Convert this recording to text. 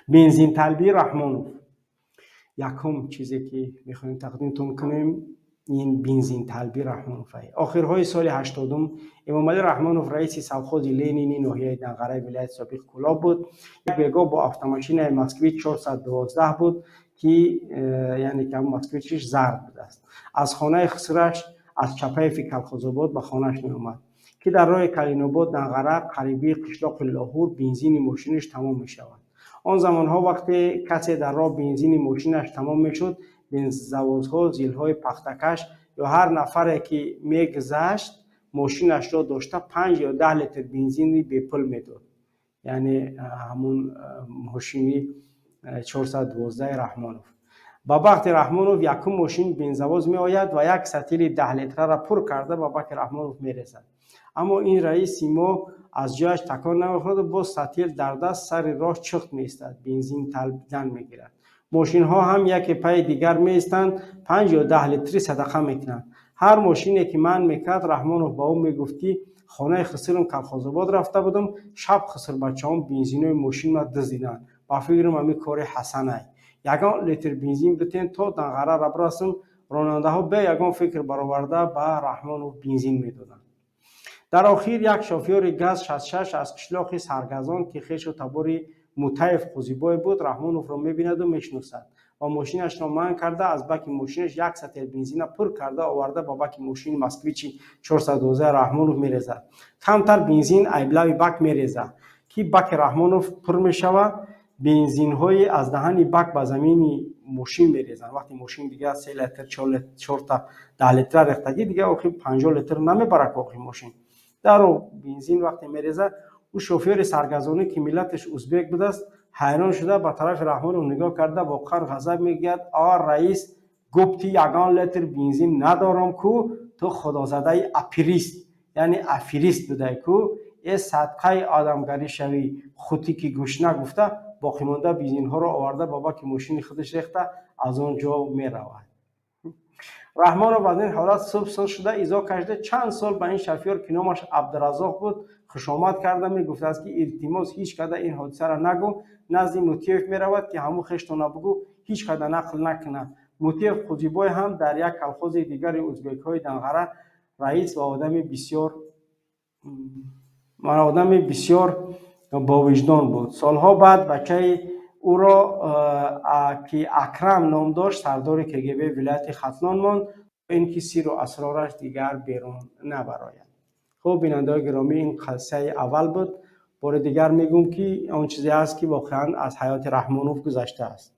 بنزین طلبی رحمانوف. یکم چیزی که میخوایم تقدیمتون کنیم این بنزین طلبی رحمانوف است. آخرهای سال 80 امام علی رحمانوف رئیس سوخوز لنینی ناحیه دنقره ولایت سابق کلاب بود. یک بیگاه با автомاشین مسکویچ 412 بود که یعنی که مسکویچش زرد بود است. از خانه خسرش از چپه کلخوزآباد به خانهش می اومد که در راه کلین‌آباد دنقره قریبی قشلاق لاهور بنزین ماشینش تمام می شود. آن زمانها وقتی کسی در راه بنزین ماشینش تمام می شد، بنزین‌زوادها زیل‌های پختکش یا هر نفری که میگذشت ماشینش را داشته 5 یا 10 لیتر بنزین به پل میداد. یعنی همون ماشینی 412 رحمانوف. با وقت رحمانوف یکم ماشین بنزواز می آید و یک سطل 10 لیتر را پر کرده و بک رحمانوف می رسد. اما این رئیس ما از جایش تکان نمیخورد و با سطل در دست سر راه چخت می ایستد. بنزین طلبیدن می گیرد. ماشین ها هم یک پای دیگر می ایستند 5 یا 10 لیتری صدقه میکنند. هر ماشینی که من میکرد رحمانوف با اون میگفتی خانه خسرم کلخوزآباد رفته بودم، شب خسر بچه‌ام بنزینای ماشین ما دزدیدن. با فکرم همین کار حسن است. یگان لیتر بنزین بتین تا دنقره را برسم. راننده ها به یگان فکر برآورده به رحمانوف بنزین میدادند. در آخر یک شوفیر گاز 66 از قشلاق سرگزان که خویش و تبار مطیف قوزیبای بود رحمانوف را میبیند و میشناسد و ماشینش را منع کرده از بک ماشینش یک سطل بنزین پر کرده آورده با بک ماشین مسکویچ 412 رحمانوف میریزد. کمتر بنزین ایبلوی بک میریزه که بک رحمانوف پر میشود. بنزین های از دهن بک به زمین ماشین میریزن. وقتی ماشین دیگه 3 لیتر 4 تا 10 لیتر ریختگی دیگه آخر 50 لیتر نمیبره آخر ماشین. در بنزین وقتی میریزه او شوفیر سرگزانه که ملتش ازبک بود است حیران شده به طرف رحمانوف نگاه کرده با قهر غضب میگوید آ رئیس گفتی یگان لیتر بنزین ندارم کو تو خدازده اپریست یعنی افریست بوده کو ای صدقه آدمگری شوی خودی که گوش نگفته باقی مانده بنزین ها را آورده با بک ماشین خودش ریخته از آنجا میرود. رحمانوف از این حالت صبح شده ایزا کشیده چند سال به این شوفیر که نامش عبدالرزاق بود خوشامد کرده میگفت است که التماس هیچ کده این حادثه را نگو. نزد مطیف میرود که همو خشت نبگو هیچ کده نقل نکنه. مطیف قوزیبای هم در یک کلخوز دیگر ازبک های دنقره رئیس و آدم بسیار با وجدان بود. سالها بعد بچه او را که اکرم نام داشت سردار کگب ولایت ختلان ماند. این که سیر و اسرارش دیگر بیرون نبراید. خب بینندگان گرامی این قصه اول بود. بار دیگر میگم که آن چیزی است که واقعا از حیات رحمانوف گذشته است.